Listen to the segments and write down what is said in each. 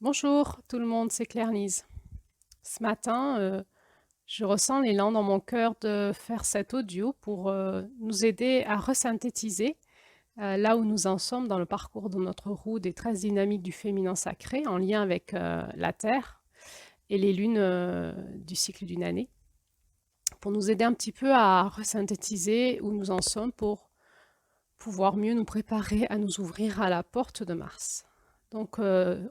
Bonjour tout le monde, c'est Claire-Lise. Ce matin, je ressens l'élan dans mon cœur de faire cet audio pour nous aider à resynthétiser là où nous en sommes dans le parcours de notre roue des 13 dynamiques du féminin sacré en lien avec la Terre et les lunes du cycle d'une année, pour nous aider un petit peu à resynthétiser où nous en sommes pour pouvoir mieux nous préparer à nous ouvrir à la porte de Mars. Donc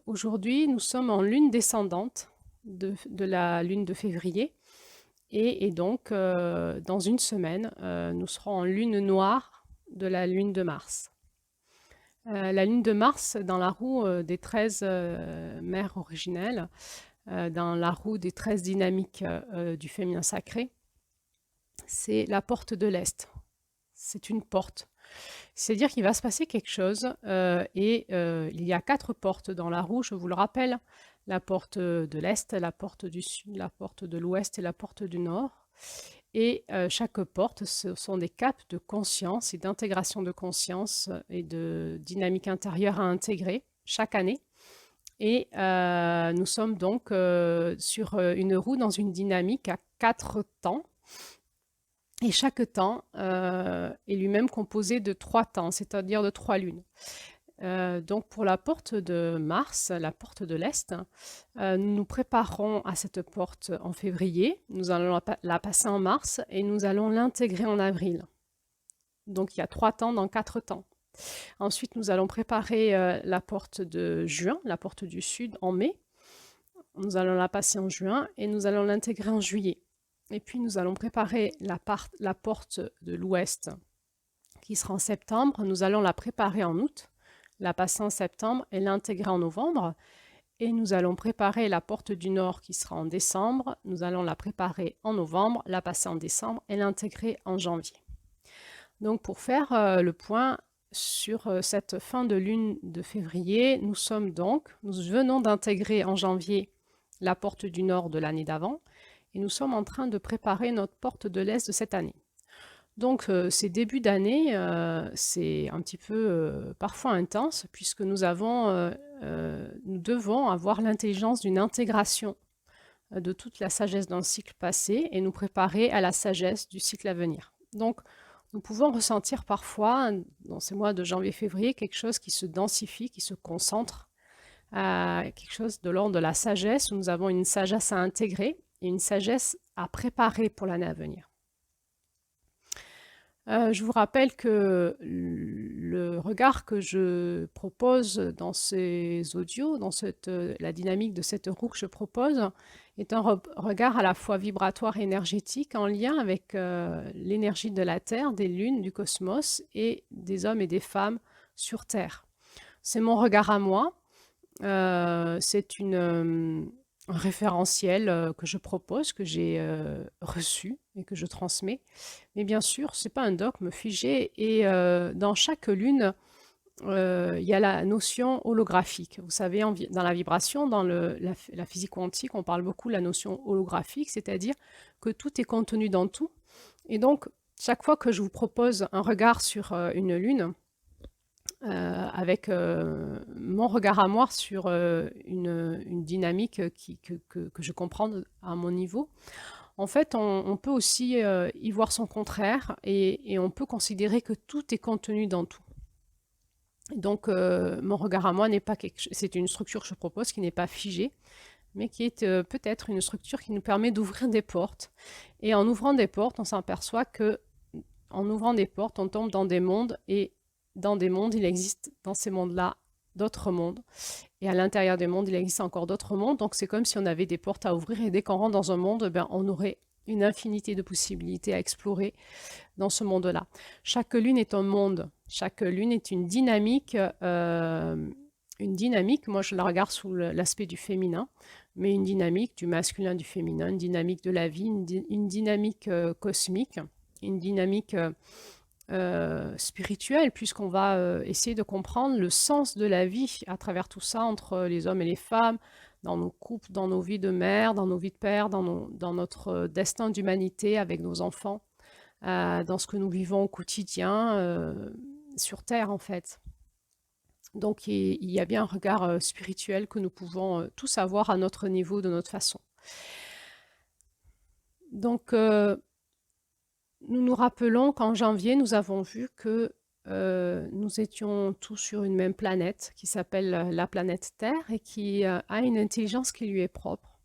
aujourd'hui, nous sommes en lune descendante de la lune de février et donc dans une semaine, nous serons en lune noire de la lune de Mars. La lune de Mars, dans la roue des 13 mères originelles, dans la roue des 13 dynamiques du féminin sacré, c'est la porte de l'Est. C'est une porte. C'est-à-dire qu'il va se passer quelque chose il y a 4 portes dans la roue, je vous le rappelle. La porte de l'Est, la porte du Sud, la porte de l'Ouest et la porte du Nord. Et chaque porte, ce sont des capes de conscience et d'intégration de conscience et de dynamique intérieure à intégrer chaque année. Et nous sommes donc sur une roue dans une dynamique à 4 temps. Et chaque temps est lui-même composé de 3 temps, c'est-à-dire de 3 lunes. Donc pour la porte de Mars, la porte de l'Est, nous nous préparons à cette porte en février. Nous allons la passer en mars et nous allons l'intégrer en avril. Donc il y a 3 temps dans 4 temps. Ensuite, nous allons préparer la porte de juin, la porte du Sud, en mai. Nous allons la passer en juin et nous allons l'intégrer en juillet. Et puis nous allons préparer la porte de l'Ouest qui sera en septembre. Nous allons la préparer en août, la passer en septembre et l'intégrer en novembre. Et nous allons préparer la porte du Nord qui sera en décembre. Nous allons la préparer en novembre, la passer en décembre et l'intégrer en janvier. Donc pour faire le point sur cette fin de lune de février, nous venons d'intégrer en janvier la porte du Nord de l'année d'avant et nous sommes en train de préparer notre porte de l'Est de cette année. Donc ces débuts d'année, c'est un petit peu parfois intense puisque nous devons avoir l'intelligence d'une intégration de toute la sagesse d'un cycle passé et nous préparer à la sagesse du cycle à venir. Donc nous pouvons ressentir parfois, dans ces mois de janvier-février, quelque chose qui se densifie, qui se concentre, quelque chose de l'ordre de la sagesse, où nous avons une sagesse à intégrer et une sagesse à préparer pour l'année à venir. Je vous rappelle que le regard que je propose dans ces audios, dans la dynamique de cette roue que je propose, est un regard à la fois vibratoire et énergétique en lien avec l'énergie de la Terre, des lunes, du cosmos et des hommes et des femmes sur Terre. C'est mon regard à moi. C'est un référentiel que je propose, que j'ai reçu et que je transmets. Mais bien sûr, ce n'est pas un dogme figé. Et dans chaque lune, il y a la notion holographique. Vous savez, dans la vibration, dans la physique quantique, on parle beaucoup de la notion holographique, c'est-à-dire que tout est contenu dans tout. Et donc, chaque fois que je vous propose un regard sur une lune, avec mon regard à moi sur une dynamique que je comprends à mon niveau. En fait, on peut aussi y voir son contraire et on peut considérer que tout est contenu dans tout. Donc, mon regard à moi n'est pas c'est une structure que je propose qui n'est pas figée, mais qui est peut-être une structure qui nous permet d'ouvrir des portes. Et en ouvrant des portes, on s'aperçoit que en ouvrant des portes, on tombe dans des mondes et dans des mondes, il existe dans ces mondes-là d'autres mondes. Et à l'intérieur des mondes, il existe encore d'autres mondes. Donc c'est comme si on avait des portes à ouvrir et dès qu'on rentre dans un monde, on aurait une infinité de possibilités à explorer dans ce monde-là. Chaque lune est un monde. Chaque lune est une dynamique. Moi je la regarde sous l'aspect du féminin, mais une dynamique du masculin, du féminin, une dynamique de la vie, une dynamique cosmique, une dynamique spirituelle, puisqu'on va essayer de comprendre le sens de la vie à travers tout ça, entre les hommes et les femmes, dans nos couples, dans nos vies de mère, dans nos vies de père, dans notre destin d'humanité avec nos enfants, dans ce que nous vivons au quotidien sur Terre en fait. Donc il y a bien un regard spirituel que nous pouvons tous avoir à notre niveau, de notre façon. Donc nous nous rappelons qu'en janvier, nous avons vu que nous étions tous sur une même planète qui s'appelle la planète Terre et qui a une intelligence qui lui est propre.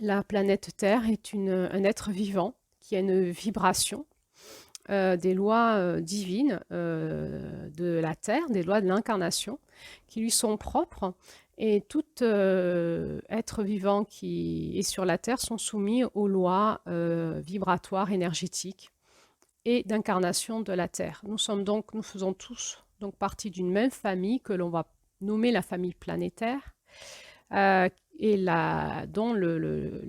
La planète Terre est un être vivant qui a une vibration, des lois divines de la Terre, des lois de l'incarnation qui lui sont propres. Et tout être vivant qui est sur la Terre sont soumis aux lois vibratoires, énergétiques et d'incarnation de la Terre. Nous faisons tous donc partie d'une même famille que l'on va nommer la famille planétaire, et dont le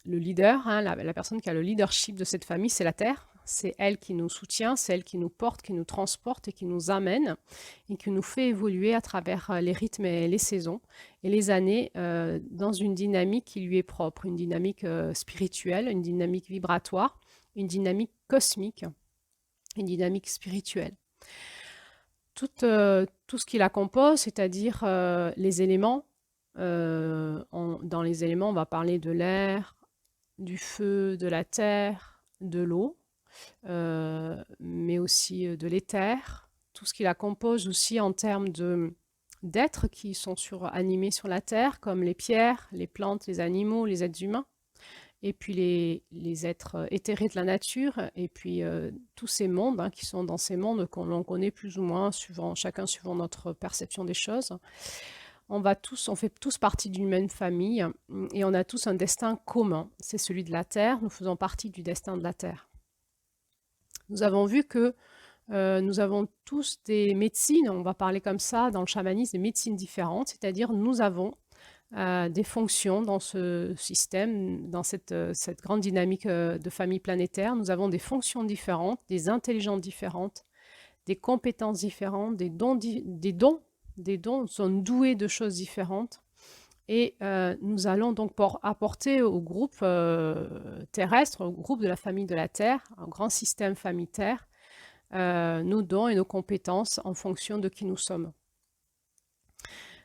leader, hein, la personne qui a le leadership de cette famille, c'est la Terre. C'est elle qui nous soutient, c'est elle qui nous porte, qui nous transporte et qui nous amène et qui nous fait évoluer à travers les rythmes et les saisons et les années dans une dynamique qui lui est propre, une dynamique spirituelle, une dynamique vibratoire, une dynamique cosmique, une dynamique spirituelle. Tout ce qui la compose, c'est-à-dire les éléments. Dans les éléments, on va parler de l'air, du feu, de la terre, de l'eau, mais aussi de l'éther. Tout ce qui la compose aussi en termes d'êtres qui sont animés sur la terre, comme les pierres, les plantes, les animaux, les êtres humains, et puis les êtres éthérés de la nature, et puis tous ces mondes hein, qui sont dans ces mondes qu'on connaît plus ou moins, chacun suivant notre perception des choses. On fait tous partie d'une même famille et on a tous un destin commun. C'est celui de la Terre. Nous faisons partie du destin de la Terre. Nous avons vu que nous avons tous des médecines, on va parler comme ça dans le chamanisme, des médecines différentes, c'est-à-dire nous avons des fonctions dans ce système, dans cette grande dynamique de famille planétaire. Nous avons des fonctions différentes, des intelligences différentes, des compétences différentes, des dons, nous sommes doués de choses différentes. Et nous allons donc apporter au groupe terrestre, au groupe de la famille de la Terre, un grand système famille Terre, nos dons et nos compétences en fonction de qui nous sommes.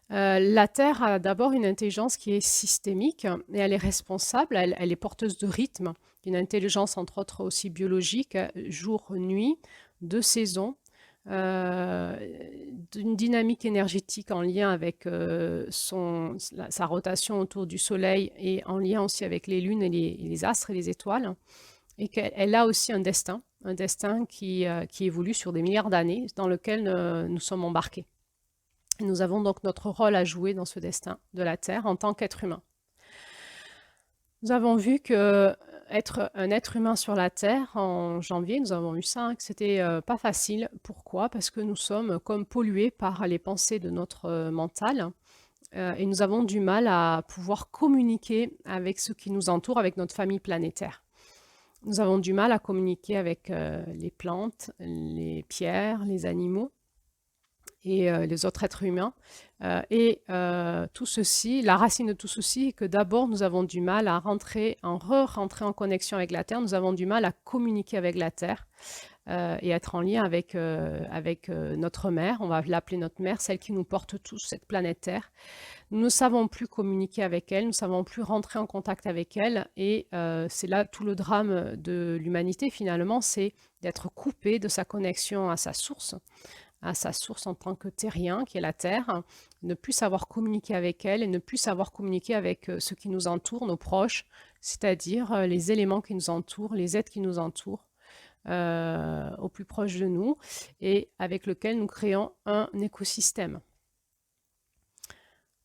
La Terre a d'abord une intelligence qui est systémique et elle est responsable, elle est porteuse de rythme, d'une intelligence entre autres aussi biologique, jour, nuit, de saison, d'une dynamique énergétique en lien avec sa rotation autour du Soleil et en lien aussi avec les lunes et les astres et les étoiles, et qu'elle a aussi un destin qui évolue sur des milliards d'années dans lequel nous sommes embarqués. Et nous avons donc notre rôle à jouer dans ce destin de la Terre en tant qu'être humain. Nous avons vu que être un être humain sur la Terre, en janvier, nous avons vu ça, hein, que c'était pas facile. Pourquoi? Parce que nous sommes comme pollués par les pensées de notre mental et nous avons du mal à pouvoir communiquer avec ce qui nous entoure, avec notre famille planétaire. Nous avons du mal à communiquer avec les plantes, les pierres, les animaux et les autres êtres humains. Tout ceci, la racine de tout ceci est que d'abord, nous avons du mal à re-rentrer en connexion avec la Terre. Nous avons du mal à communiquer avec la Terre et être en lien avec notre mère. On va l'appeler notre mère, celle qui nous porte tous, cette planète Terre. Nous ne savons plus communiquer avec elle, nous ne savons plus rentrer en contact avec elle. Et c'est là tout le drame de l'humanité, finalement, c'est d'être coupé de sa connexion à sa source en tant que terrien, qui est la Terre, ne plus savoir communiquer avec elle et ne plus savoir communiquer avec ce qui nous entoure, nos proches, c'est-à-dire les éléments qui nous entourent, les êtres qui nous entourent, au plus proche de nous, et avec lequel nous créons un écosystème.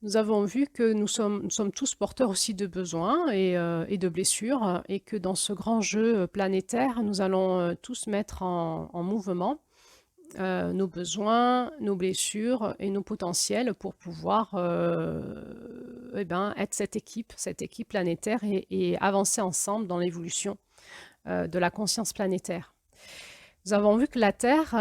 Nous avons vu que nous sommes tous porteurs aussi de besoins et de blessures, et que dans ce grand jeu planétaire, nous allons tous mettre en mouvement nos besoins, nos blessures et nos potentiels pour pouvoir être cette équipe planétaire et avancer ensemble dans l'évolution de la conscience planétaire. Nous avons vu que la Terre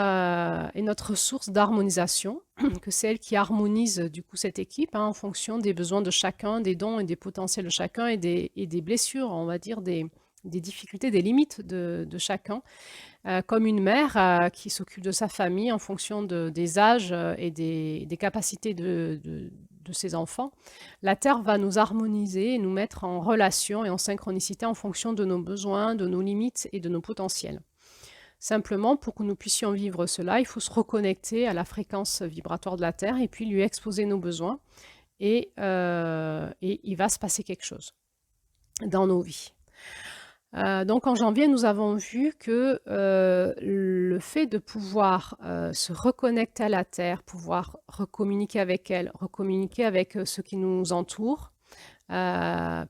est notre source d'harmonisation, que c'est elle qui harmonise du coup cette équipe en fonction des besoins de chacun, des dons et des potentiels de chacun et des blessures, on va dire, des difficultés, des limites de chacun. comme une mère qui s'occupe de sa famille en fonction des âges et des capacités de ses enfants. La Terre va nous harmoniser et nous mettre en relation et en synchronicité en fonction de nos besoins, de nos limites et de nos potentiels. Simplement, pour que nous puissions vivre cela, il faut se reconnecter à la fréquence vibratoire de la Terre et puis lui exposer nos besoins. Et il va se passer quelque chose dans nos vies. Donc en janvier, nous avons vu que le fait de pouvoir se reconnecter à la Terre, pouvoir recommuniquer avec elle, recommuniquer avec ce qui nous entoure,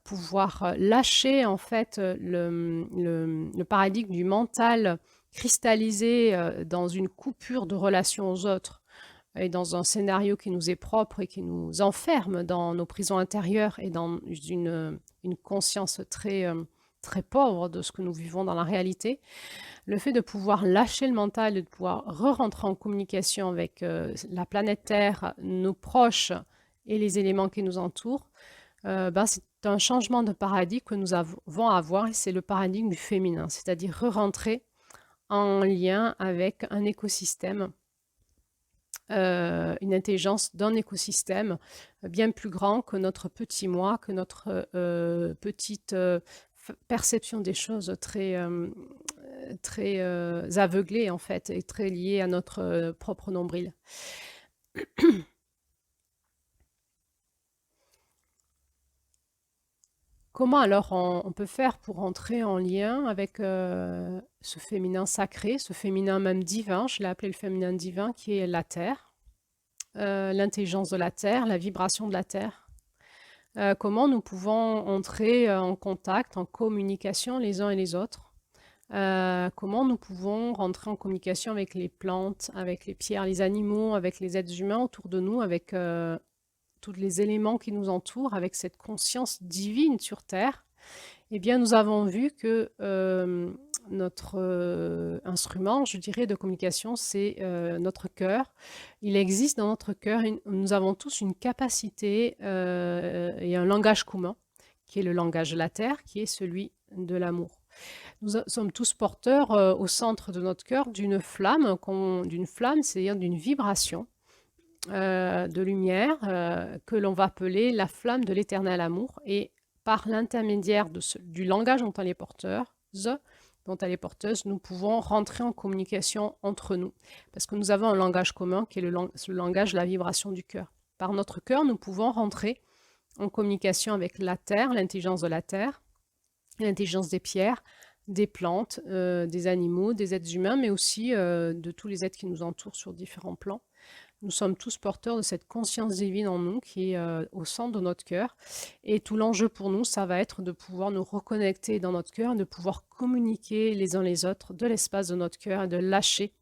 pouvoir lâcher en fait le paradigme du mental cristallisé dans une coupure de relation aux autres et dans un scénario qui nous est propre et qui nous enferme dans nos prisons intérieures et dans une conscience très pauvre de ce que nous vivons dans la réalité. Le fait de pouvoir lâcher le mental, de pouvoir re-rentrer en communication avec la planète Terre, nos proches et les éléments qui nous entourent, c'est un changement de paradigme que nous avons à avoir et c'est le paradigme du féminin, c'est-à-dire re-rentrer en lien avec un écosystème, une intelligence d'un écosystème bien plus grand que notre petit moi, que notre petite perception des choses très aveuglée en fait et très liée à notre propre nombril. Comment alors on peut faire pour entrer en lien avec ce féminin sacré, ce féminin même divin, je l'ai appelé le féminin divin, qui est la Terre, l'intelligence de la Terre, la vibration de la Terre. Comment nous pouvons entrer en contact, en communication les uns et les autres. Comment nous pouvons rentrer en communication avec les plantes, avec les pierres, les animaux, avec les êtres humains autour de nous, avec tous les éléments qui nous entourent, avec cette conscience divine sur Terre. Eh bien, nous avons vu que notre instrument, je dirais, de communication, c'est notre cœur. Il existe dans notre cœur, nous avons tous une capacité et un langage commun, qui est le langage de la Terre, qui est celui de l'amour. Nous sommes tous porteurs au centre de notre cœur d'une flamme, c'est-à-dire d'une vibration de lumière que l'on va appeler la flamme de l'éternel amour. Et par l'intermédiaire du langage dont elle est porteuse, nous pouvons rentrer en communication entre nous. Parce que nous avons un langage commun qui est le langage de la vibration du cœur. Par notre cœur, nous pouvons rentrer en communication avec la Terre, l'intelligence de la Terre, l'intelligence des pierres, des plantes, des animaux, des êtres humains, mais aussi de tous les êtres qui nous entourent sur différents plans. Nous sommes tous porteurs de cette conscience divine en nous qui est au centre de notre cœur. Et tout l'enjeu pour nous, ça va être de pouvoir nous reconnecter dans notre cœur, de pouvoir communiquer les uns les autres de l'espace de notre cœur et de lâcher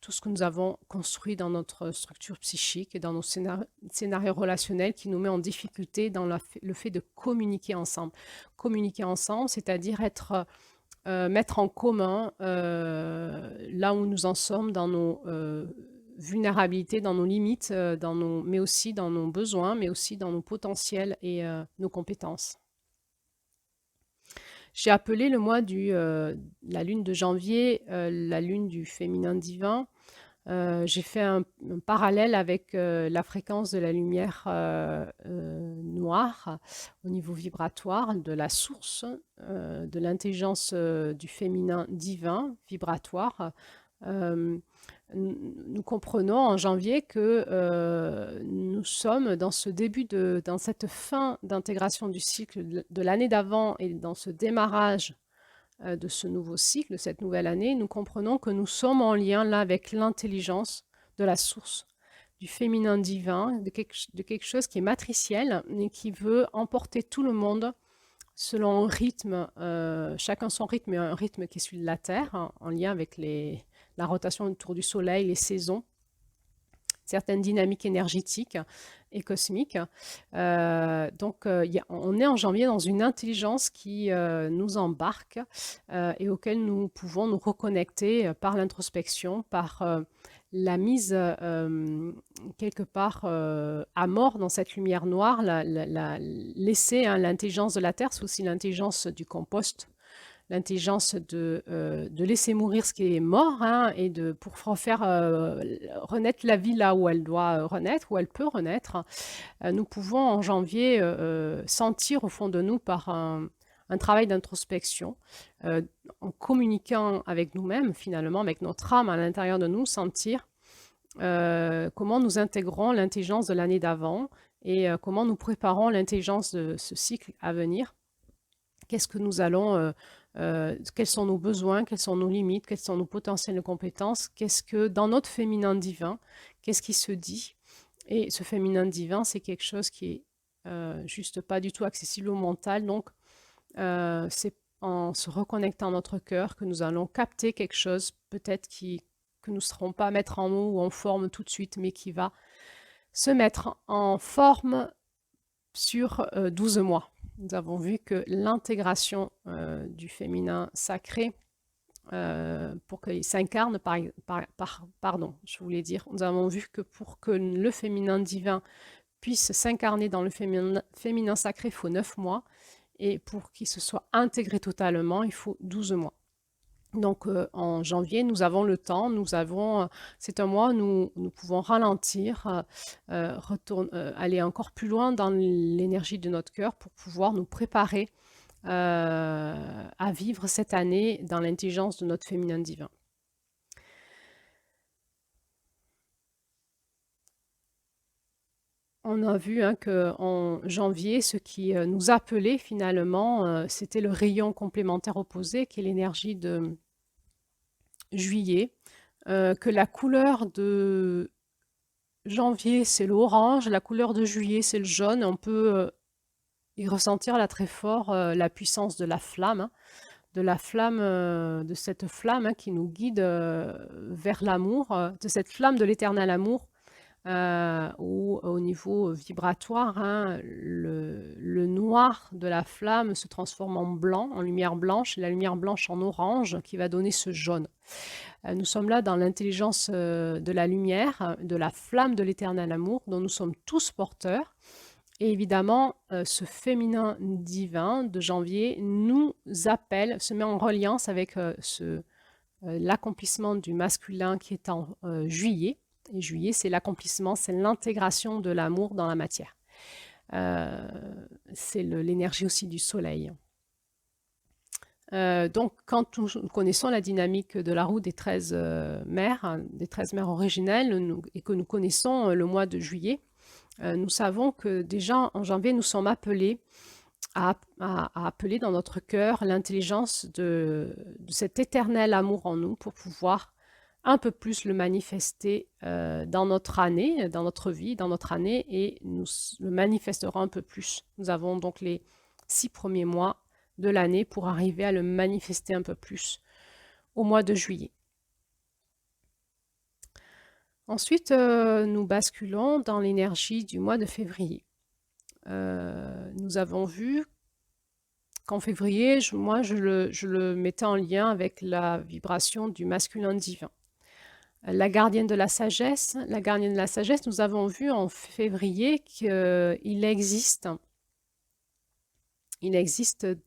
tout ce que nous avons construit dans notre structure psychique et dans nos scénarios relationnels qui nous met en difficulté dans le fait de communiquer ensemble. Communiquer ensemble, c'est-à-dire mettre en commun là où nous en sommes dans nos vulnérabilités, dans nos limites, mais aussi dans nos besoins, mais aussi dans nos potentiels et nos compétences. J'ai appelé le mois la lune de janvier, la lune du féminin divin. J'ai fait un parallèle avec la fréquence de la lumière noire au niveau vibratoire, de la source, de l'intelligence du féminin divin vibratoire. Nous comprenons en janvier que nous sommes dans dans cette fin d'intégration du cycle de l'année d'avant et dans ce démarrage de ce nouveau cycle, cette nouvelle année, nous comprenons que nous sommes en lien là avec l'intelligence de la source, du féminin divin, de quelque chose qui est matriciel et qui veut emporter tout le monde selon un rythme, chacun son rythme, et un rythme qui est celui de la Terre, hein, en lien avec la rotation autour du Soleil, les saisons, certaines dynamiques énergétiques et cosmiques. On est en janvier dans une intelligence qui nous embarque et auquel nous pouvons nous reconnecter par l'introspection, par la mise quelque part à mort dans cette lumière noire, laisser l'intelligence de la Terre, c'est aussi l'intelligence du compost, l'intelligence de laisser mourir ce qui est mort, hein, et pour faire renaître la vie là où elle doit renaître, où elle peut renaître. Nous pouvons en janvier sentir au fond de nous par un travail d'introspection, en communiquant avec nous-mêmes, finalement, avec notre âme à l'intérieur de nous, sentir comment nous intégrons l'intelligence de l'année d'avant et comment nous préparons l'intelligence de ce cycle à venir. Qu'est-ce que nous allons, quels sont nos besoins, quelles sont nos limites, quels sont nos potentiels de compétences, qu'est-ce que dans notre féminin divin, qu'est-ce qui se dit. Et ce féminin divin, c'est quelque chose qui est juste pas du tout accessible au mental. Donc, c'est en se reconnectant à notre cœur que nous allons capter quelque chose, peut-être que nous ne serons pas à mettre en mots ou en forme tout de suite, mais qui va se mettre en forme sur 12 mois. Nous avons vu que l'intégration du féminin sacré, pour qu'il s'incarne, nous avons vu que pour que le féminin divin puisse s'incarner dans le féminin sacré, il faut 9 mois, et pour qu'il se soit intégré totalement, il faut 12 mois. Donc en janvier, nous avons le temps, c'est un mois où nous pouvons ralentir, aller encore plus loin dans l'énergie de notre cœur pour pouvoir nous préparer à vivre cette année dans l'intelligence de notre féminin divin. On a vu qu'en janvier, ce qui nous appelait finalement, c'était le rayon complémentaire opposé, qui est l'énergie de juillet, que la couleur de janvier, c'est l'orange, la couleur de juillet, c'est le jaune. On peut y ressentir là très fort la puissance de la flamme, de cette flamme qui nous guide vers l'amour, de cette flamme de l'éternel amour, où au niveau vibratoire, le noir de la flamme se transforme en blanc, en lumière blanche, et la lumière blanche en orange qui va donner ce jaune. Nous sommes là dans l'intelligence de la lumière, de la flamme de l'éternel amour dont nous sommes tous porteurs. Et évidemment, ce féminin divin de janvier nous appelle, se met en reliance avec l'accomplissement du masculin qui est en juillet. Et juillet, c'est l'accomplissement, c'est l'intégration de l'amour dans la matière. C'est l'énergie aussi du soleil. Donc, quand nous connaissons la dynamique de la roue des 13 mères, des 13 mères originelles, et que nous connaissons le mois de juillet, nous savons que déjà en janvier, nous sommes appelés à appeler dans notre cœur l'intelligence de cet éternel amour en nous pour pouvoir un peu plus le manifester dans notre année, dans notre vie, dans notre année, et nous le manifesterons un peu plus. Nous avons donc les 6 premiers mois de l'année pour arriver à le manifester un peu plus au mois de juillet. Ensuite, nous basculons dans l'énergie du mois de février. Nous avons vu qu'en février, moi, je le mettais en lien avec la vibration du masculin divin. La gardienne de la sagesse, nous avons vu en février qu'il existe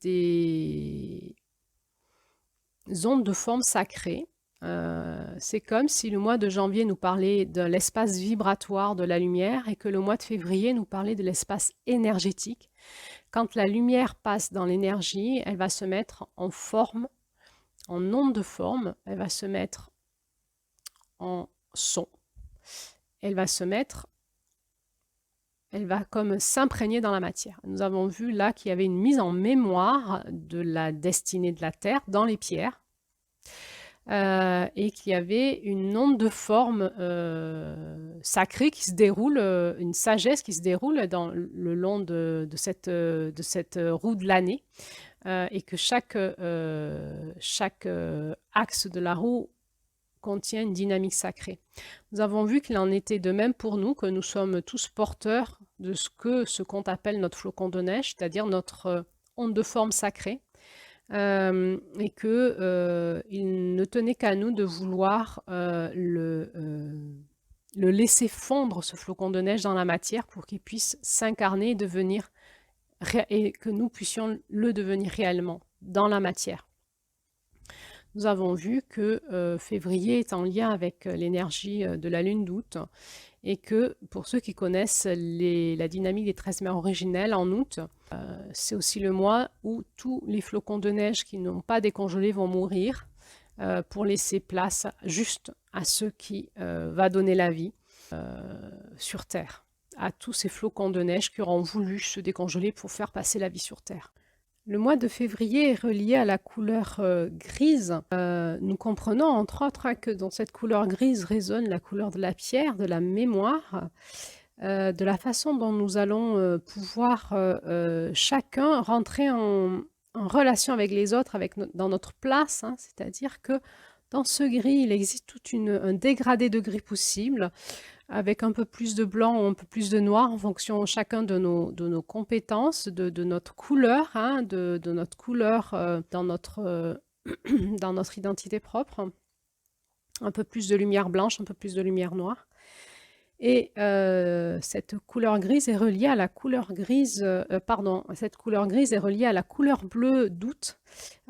des ondes de forme sacrée. C'est comme si le mois de janvier nous parlait de l'espace vibratoire de la lumière et que le mois de février nous parlait de l'espace énergétique. Quand la lumière passe dans l'énergie, elle va se mettre en forme, en onde de forme, elle va se mettre en son. Elle va comme s'imprégner dans la matière. Nous avons vu là qu'il y avait une mise en mémoire de la destinée de la Terre dans les pierres et qu'il y avait une onde de forme sacrée qui se déroule, une sagesse qui se déroule le long de cette roue de l'année et que chaque axe de la roue contient une dynamique sacrée. Nous avons vu qu'il en était de même pour nous, que nous sommes tous porteurs de ce qu'on appelle notre flocon de neige, c'est-à-dire notre onde de forme sacrée, et qu'il ne tenait qu'à nous de vouloir le laisser fondre, ce flocon de neige, dans la matière pour qu'il puisse s'incarner et que nous puissions le devenir réellement dans la matière. nous avons vu que février est en lien avec l'énergie de la lune d'août et que pour ceux qui connaissent la dynamique des 13 mers originelles en août, c'est aussi le mois où tous les flocons de neige qui n'ont pas décongelé vont mourir pour laisser place juste à ce qui va donner la vie sur Terre, à tous ces flocons de neige qui auront voulu se décongeler pour faire passer la vie sur Terre. Le mois de février est relié à la couleur grise. Nous comprenons entre autres que dans cette couleur grise résonne la couleur de la pierre, de la mémoire, de la façon dont nous allons pouvoir chacun rentrer en relation avec les autres dans notre place, hein, c'est-à-dire que dans ce gris, il existe tout un dégradé de gris possible, avec un peu plus de blanc ou un peu plus de noir en fonction chacun de nos compétences, de notre couleur, hein, de notre couleur dans notre identité propre. Un peu plus de lumière blanche, un peu plus de lumière noire. Et cette couleur grise est reliée à la couleur grise, cette couleur grise est reliée à la couleur bleue d'août.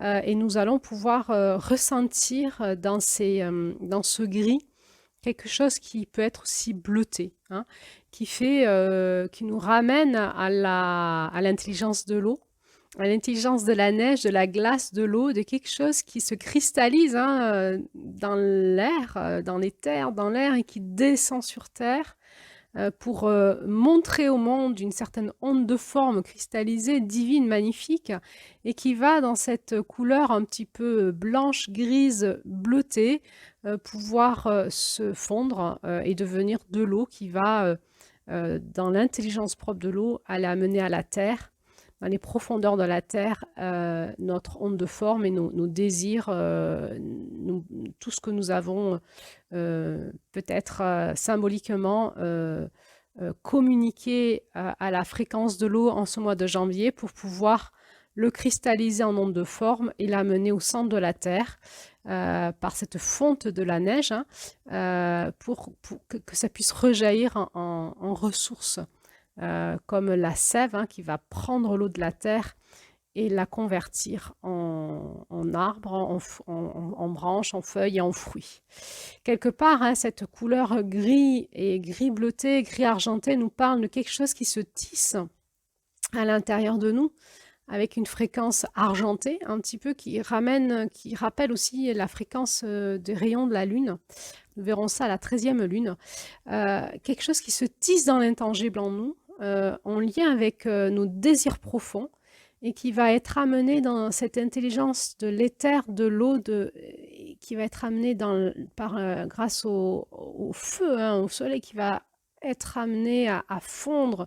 Et nous allons pouvoir ressentir dans ce gris quelque chose qui peut être aussi bleuté, hein, qui nous ramène à l'intelligence de l'eau, à l'intelligence de la neige, de la glace, de l'eau, de quelque chose qui se cristallise, hein, dans l'air, dans les terres, dans l'air et qui descend sur Terre pour montrer au monde une certaine onde de forme cristallisée, divine, magnifique, et qui va dans cette couleur un petit peu blanche, grise, bleutée, pouvoir se fondre et devenir de l'eau qui va, dans l'intelligence propre de l'eau, aller amener à la Terre, dans les profondeurs de la Terre, notre onde de forme et nos désirs, tout ce que nous avons peut-être symboliquement communiqué à la fréquence de l'eau en ce mois de janvier pour pouvoir le cristalliser en onde de forme et l'amener au centre de la Terre par cette fonte de la neige, hein, pour que ça puisse rejaillir en ressources. Comme la sève, hein, qui va prendre l'eau de la terre et la convertir en arbre, en branches, en feuilles et en fruits. Quelque part, hein, cette couleur gris et gris bleuté, gris argenté nous parle de quelque chose qui se tisse à l'intérieur de nous, avec une fréquence argentée, un petit peu qui rappelle aussi la fréquence des rayons de la Lune. Nous verrons ça à la 13e lune. Quelque chose qui se tisse dans l'intangible en nous, en lien avec nos désirs profonds et qui va être amené dans cette intelligence de l'éther, de l'eau, qui va être amené grâce au feu, hein, au soleil, qui va être amené à fondre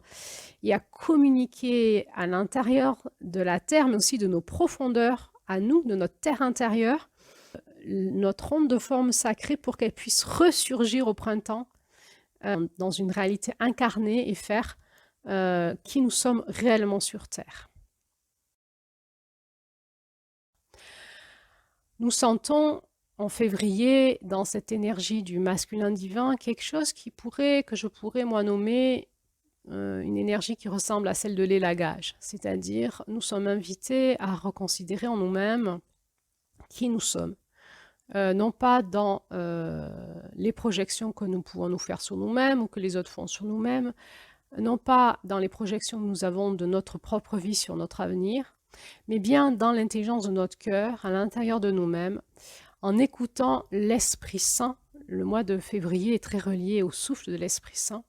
et à communiquer à l'intérieur de la Terre, mais aussi de nos profondeurs, à nous, de notre terre intérieure, notre onde de forme sacrée pour qu'elle puisse ressurgir au printemps dans une réalité incarnée et faire qui nous sommes réellement sur Terre. Nous sentons en février, dans cette énergie du masculin divin, quelque chose que je pourrais moi nommer une énergie qui ressemble à celle de l'élagage. C'est-à-dire, nous sommes invités à reconsidérer en nous-mêmes qui nous sommes. Non pas dans les projections que nous pouvons nous faire sur nous-mêmes ou que les autres font sur nous-mêmes, non pas dans les projections que nous avons de notre propre vie sur notre avenir, mais bien dans l'intelligence de notre cœur, à l'intérieur de nous-mêmes, en écoutant l'Esprit Saint. Le mois de février est très relié au souffle de l'Esprit Saint.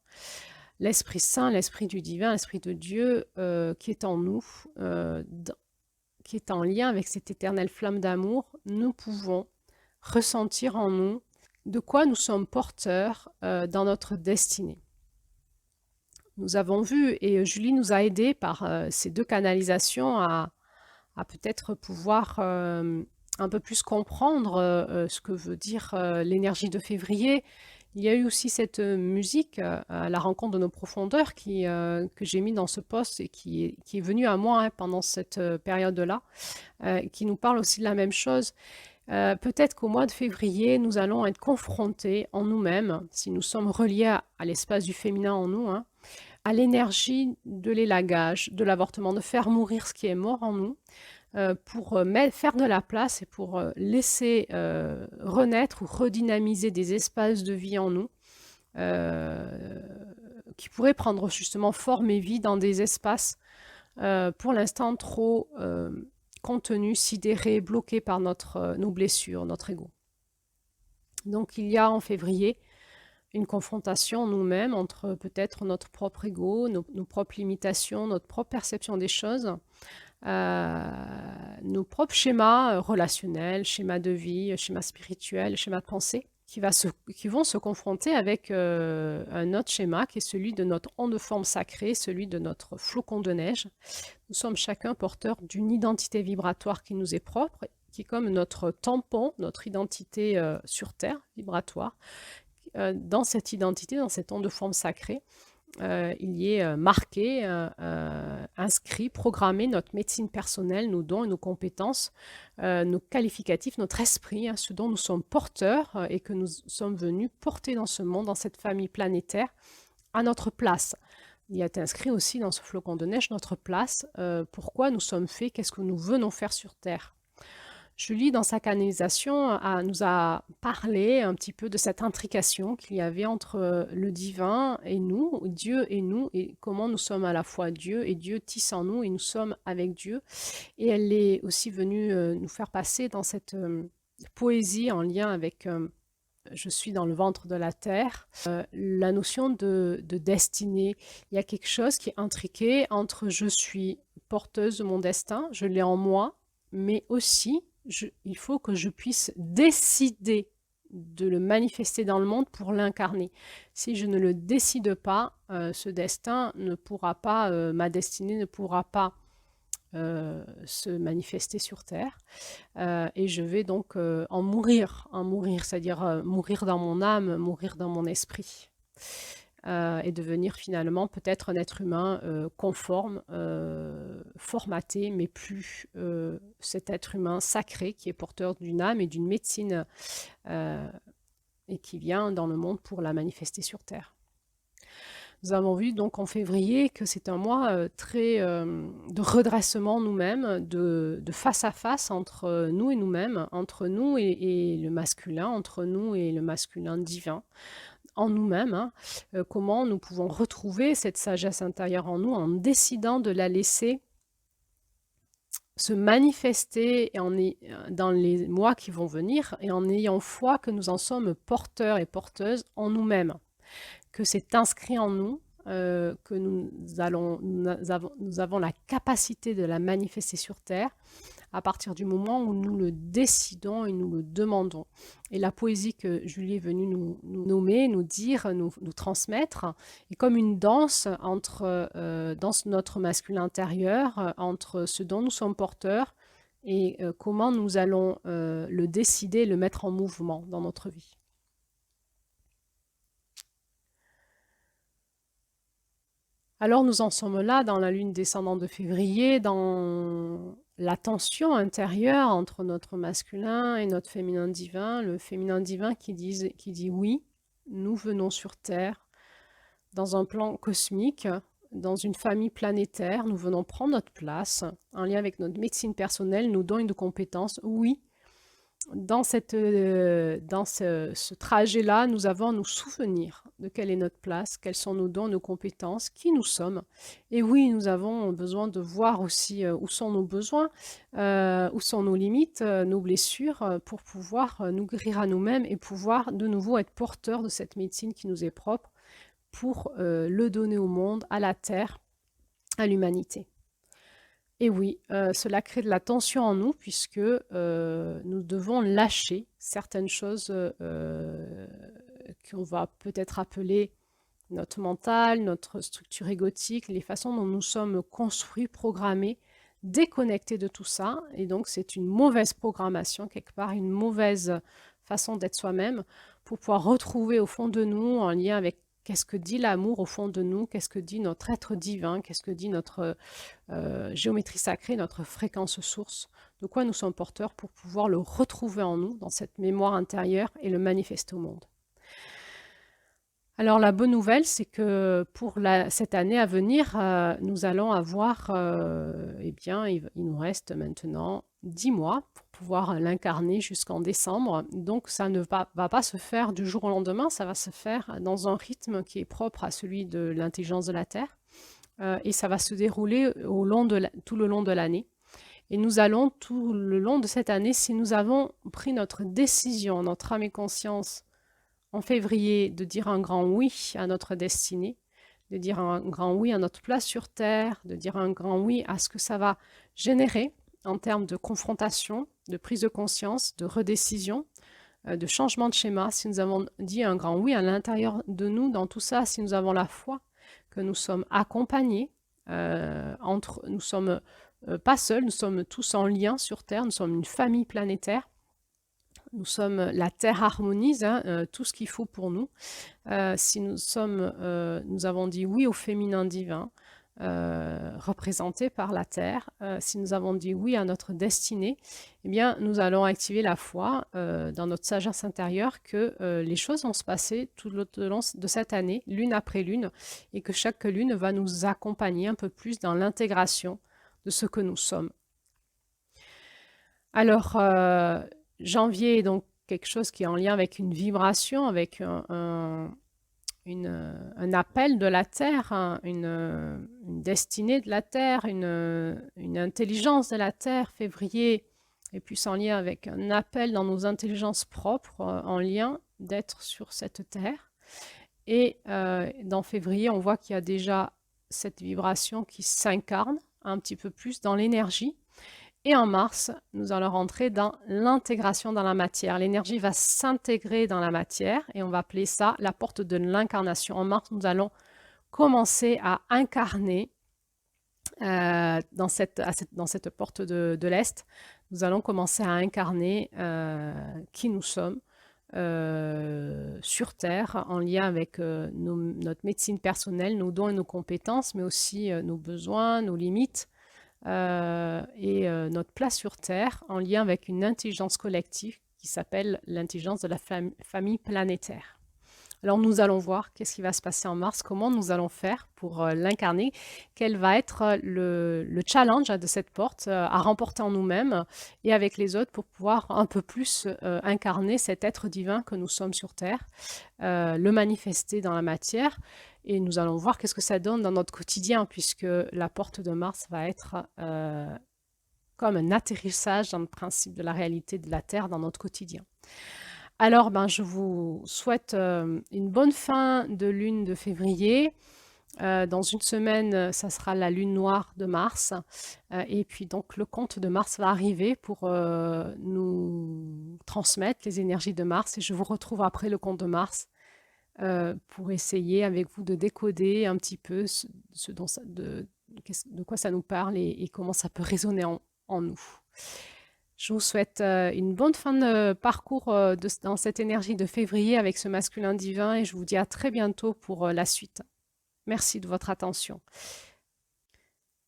L'Esprit Saint, l'Esprit du divin, l'Esprit de Dieu qui est en nous, qui est en lien avec cette éternelle flamme d'amour, nous pouvons ressentir en nous de quoi nous sommes porteurs dans notre destinée. Nous avons vu, et Julie nous a aidés par ces deux canalisations à peut-être pouvoir un peu plus comprendre ce que veut dire l'énergie de février. Il y a eu aussi cette musique à la rencontre de nos profondeurs que j'ai mis dans ce post et qui est venue à moi, hein, pendant cette période-là, qui nous parle aussi de la même chose. Peut-être qu'au mois de février, nous allons être confrontés en nous-mêmes, si nous sommes reliés à l'espace du féminin en nous, hein, à l'énergie de l'élagage, de l'avortement, de faire mourir ce qui est mort en nous, pour faire de la place et pour laisser renaître ou redynamiser des espaces de vie en nous qui pourraient prendre justement forme et vie dans des espaces pour l'instant trop contenus, sidérés, bloqués par nos blessures, notre ego. Donc il y a en février une confrontation nous-mêmes entre peut-être notre propre ego, nos propres limitations, notre propre perception des choses, nos propres schémas relationnels, schémas de vie, schémas spirituels, schémas de pensée, qui vont se confronter avec un autre schéma qui est celui de notre onde de forme sacrée, celui de notre flocon de neige. Nous sommes chacun porteurs d'une identité vibratoire qui nous est propre, qui est comme notre tampon, notre identité sur Terre, vibratoire. Dans cette identité, dans cette onde de forme sacrée, il y est marqué, inscrit, programmé notre médecine personnelle, nos dons et nos compétences, nos qualificatifs, notre esprit, hein, ce dont nous sommes porteurs et que nous sommes venus porter dans ce monde, dans cette famille planétaire, à notre place. Il y a inscrit aussi dans ce flocon de neige notre place, pourquoi nous sommes faits, qu'est-ce que nous venons faire sur Terre. Julie, dans sa canalisation, nous a parlé un petit peu de cette intrication qu'il y avait entre le divin et nous, Dieu et comment nous sommes à la fois Dieu, et Dieu tisse en nous, et nous sommes avec Dieu. Et elle est aussi venue nous faire passer dans cette poésie en lien avec je suis dans le ventre de la terre, la notion de destinée. Il y a quelque chose qui est intriqué entre je suis porteuse de mon destin, je l'ai en moi, mais aussi il faut que je puisse décider de le manifester dans le monde pour l'incarner. Si je ne le décide pas, ce destin ne pourra pas, ma destinée ne pourra pas se manifester sur Terre. Et je vais donc en mourir, c'est-à-dire mourir dans mon âme, mourir dans mon esprit. Et devenir finalement peut-être un être humain conforme, formaté, mais plus cet être humain sacré qui est porteur d'une âme et d'une médecine et qui vient dans le monde pour la manifester sur Terre. Nous avons vu donc en février que c'est un mois très de redressement nous-mêmes, de face à face entre nous et nous-mêmes, entre nous et le masculin, entre nous et le masculin divin, en nous-mêmes, hein, comment nous pouvons retrouver cette sagesse intérieure en nous en décidant de la laisser se manifester dans les mois qui vont venir et en ayant foi que nous en sommes porteurs et porteuses en nous-mêmes, que c'est inscrit en nous, que nous avons la capacité de la manifester sur Terre à partir du moment où nous le décidons et nous le demandons. Et la poésie que Julie est venue nous nommer, nous dire, nous transmettre, est comme une danse entre dans notre masculin intérieur, entre ce dont nous sommes porteurs et comment nous allons le décider, le mettre en mouvement dans notre vie. Alors nous en sommes là dans la lune descendante de février, dans la tension intérieure entre notre masculin et notre féminin divin, le féminin divin qui dit oui, nous venons sur Terre dans un plan cosmique, dans une famille planétaire, nous venons prendre notre place en lien avec notre médecine personnelle, nos dons et nos compétences. Oui, dans ce trajet-là, nous avons à nous souvenir de quelle est notre place, quels sont nos dons, nos compétences, qui nous sommes. Et oui, nous avons besoin de voir aussi où sont nos besoins, où sont nos limites, nos blessures, pour pouvoir nous guérir à nous-mêmes et pouvoir de nouveau être porteurs de cette médecine qui nous est propre pour le donner au monde, à la Terre, à l'humanité. Et oui, cela crée de la tension en nous puisque nous devons lâcher certaines choses qu'on va peut-être appeler notre mental, notre structure égotique, les façons dont nous sommes construits, programmés, déconnectés de tout ça. Et donc, c'est une mauvaise programmation, quelque part, une mauvaise façon d'être soi-même pour pouvoir retrouver au fond de nous, en lien avec qu'est-ce que dit l'amour au fond de nous, qu'est-ce que dit notre être divin, qu'est-ce que dit notre géométrie sacrée, notre fréquence source, de quoi nous sommes porteurs pour pouvoir le retrouver en nous, dans cette mémoire intérieure et le manifester au monde. Alors la bonne nouvelle, c'est que pour cette année à venir, nous allons avoir, eh bien, il nous reste maintenant 10 mois pour pouvoir l'incarner jusqu'en décembre. Donc ça ne va pas se faire du jour au lendemain, ça va se faire dans un rythme qui est propre à celui de l'intelligence de la Terre. Et ça va se dérouler tout le long de l'année. Et nous allons, tout le long de cette année, si nous avons pris notre décision, notre âme et conscience, en février, de dire un grand oui à notre destinée, de dire un grand oui à notre place sur Terre, de dire un grand oui à ce que ça va générer en termes de confrontation, de prise de conscience, de redécision, de changement de schéma. Si nous avons dit un grand oui à l'intérieur de nous, dans tout ça, si nous avons la foi que nous sommes accompagnés, nous sommes pas seuls, nous sommes tous en lien sur Terre, nous sommes une famille planétaire. Nous sommes la Terre harmonise, hein, tout ce qu'il faut pour nous. Si nous avons dit oui au féminin divin, représenté par la Terre, si nous avons dit oui à notre destinée, eh bien, nous allons activer la foi dans notre sagesse intérieure que les choses vont se passer tout le long de cette année, l'une après l'une, et que chaque lune va nous accompagner un peu plus dans l'intégration de ce que nous sommes. Alors, janvier est donc quelque chose qui est en lien avec une vibration, avec un appel de la Terre, hein, une destinée de la Terre, une intelligence de la Terre. Février est plus en lien avec un appel dans nos intelligences propres, en lien d'être sur cette Terre. Et dans février, on voit qu'il y a déjà cette vibration qui s'incarne un petit peu plus dans l'énergie. Et en mars, nous allons rentrer dans l'intégration dans la matière. L'énergie va s'intégrer dans la matière et on va appeler ça la porte de l'incarnation. En mars, nous allons commencer à incarner dans cette porte de l'Est. Nous allons commencer à incarner qui nous sommes sur Terre, en lien avec notre médecine personnelle, nos dons et nos compétences, mais aussi nos besoins, nos limites. Notre place sur Terre en lien avec une intelligence collective qui s'appelle l'intelligence de la famille planétaire. Alors nous allons voir qu'est-ce qui va se passer en mars, comment nous allons faire pour l'incarner, quel va être le challenge de cette porte à remporter en nous-mêmes et avec les autres pour pouvoir un peu plus incarner cet être divin que nous sommes sur Terre, le manifester dans la matière. Et nous allons voir qu'est-ce que ça donne dans notre quotidien, puisque la porte de Mars va être comme un atterrissage dans le principe de la réalité de la Terre dans notre quotidien. Alors, je vous souhaite une bonne fin de lune de février. Dans une semaine, ça sera la lune noire de Mars. Et puis donc, le compte de Mars va arriver pour nous transmettre les énergies de Mars. Et je vous retrouve après le compte de Mars pour essayer avec vous de décoder un petit peu de quoi ça nous parle et comment ça peut résonner en nous. Je vous souhaite une bonne fin de parcours dans cette énergie de février avec ce masculin divin et je vous dis à très bientôt pour la suite. Merci de votre attention.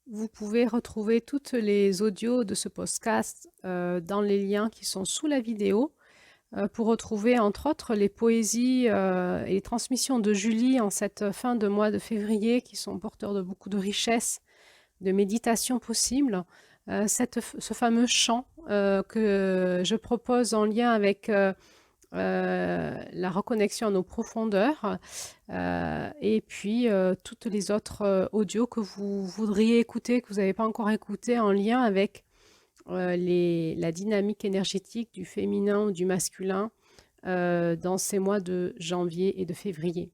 Vous pouvez retrouver toutes les audios de ce podcast dans les liens qui sont sous la vidéo pour retrouver entre autres les poésies et les transmissions de Julie en cette fin de mois de février qui sont porteurs de beaucoup de richesses, de méditation possible. Ce fameux chant que je propose en lien avec la reconnexion à nos profondeurs et puis toutes les autres audios que vous voudriez écouter, que vous n'avez pas encore écouté en lien avec la dynamique énergétique du féminin ou du masculin dans ces mois de janvier et de février.